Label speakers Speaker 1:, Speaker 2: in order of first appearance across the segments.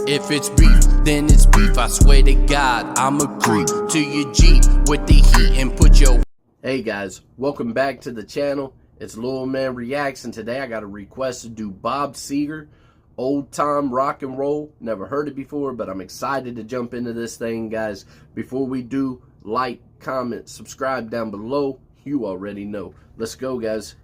Speaker 1: If it's beef, then it's beef. I swear to God, I'ma creep to your Jeep with the heat and put your... Hey guys, welcome back to the channel. It's Lil Man Reacts, and today I got a request to do Bob Seger, Old Time Rock and Roll. Never heard it before, but I'm excited to jump into this thing, guys. Before we do, like, comment, subscribe down below. You already know. Let's go, guys.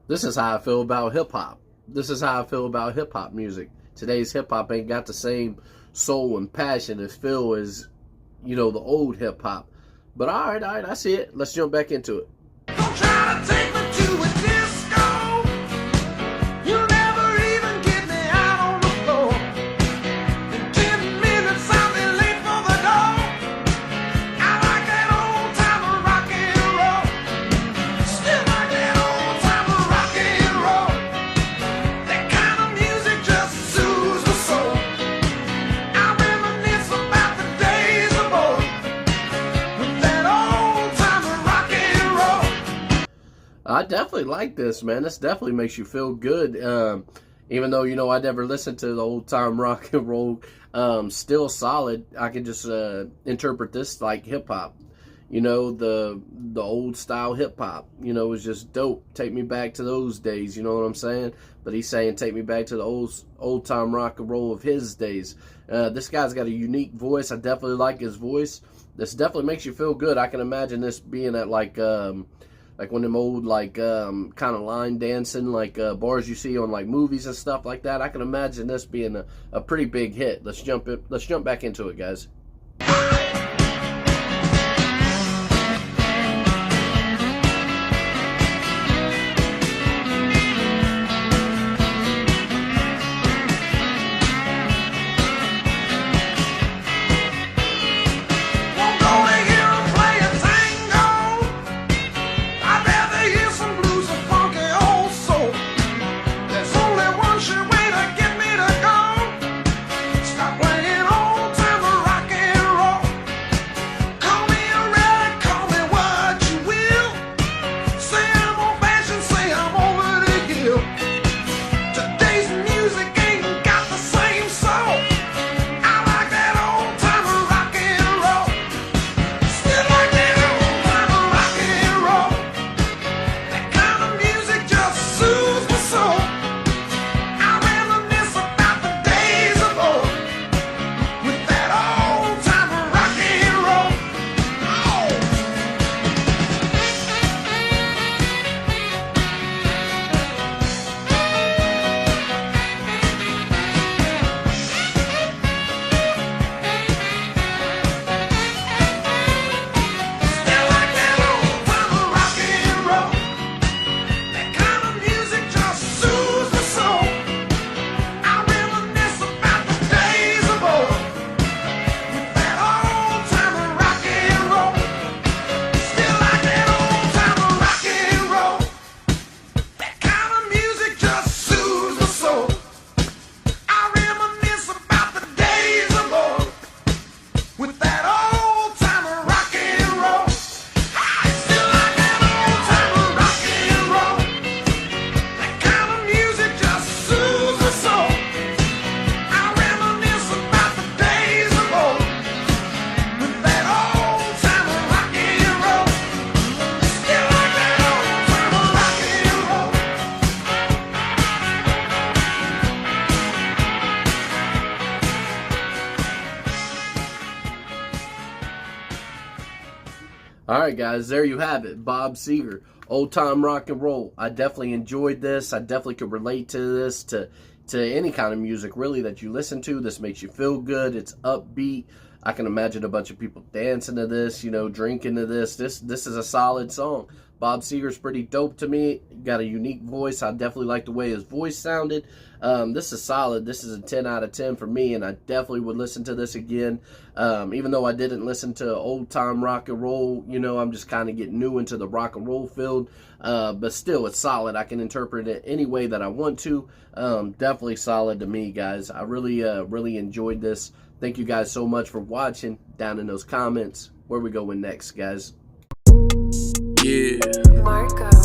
Speaker 1: This is how I feel about hip-hop. This is how I feel about hip-hop music. Today's hip-hop ain't got the same soul and passion and feel as, you know, the old hip-hop. But all right, I see it. Let's jump back into it.
Speaker 2: Don't try to take me to a disco. You'll never even get me out on the floor. In 10 minutes I'll be late for the door. I like that old time of rock and roll. Still like that old time of rock and roll. That kind of music just soothes my soul. I reminisce about the days of old with that old time of rock and roll.
Speaker 1: I definitely like this, man. This definitely makes you feel good. Even though, you know, I never listened to the old time rock and roll, still solid. I can just interpret this like hip hop. You know, the old style hip hop. You know, it's just dope. Take me back to those days. You know what I'm saying? But he's saying take me back to the old time rock and roll of his days. This guy's got a unique voice. I definitely like his voice. This definitely makes you feel good. I can imagine this being at like one of them old kind of line dancing bars you see on like movies and stuff like that. I can imagine this being a pretty big hit. Let's jump back into it, guys. Alright guys, there you have it. Bob Seger, Old Time Rock and Roll. I definitely enjoyed this. I definitely could relate to this, to any kind of music really that you listen to. This makes you feel good. It's upbeat. I can imagine a bunch of people dancing to this, you know, drinking to this. This is a solid song. Bob Seger's pretty dope to me. Got a unique voice. I definitely like the way his voice sounded. This is solid. This is a 10 out of 10 for me, and I definitely would listen to this again. Even though I didn't listen to old time rock and roll, you know, I'm just kind of getting new into the rock and roll field. But still, it's solid. I can interpret it any way that I want to. Definitely solid to me, guys. I really enjoyed this. Thank you guys so much for watching. Down in those comments, where we going next, guys?
Speaker 3: Yeah.
Speaker 4: Marco.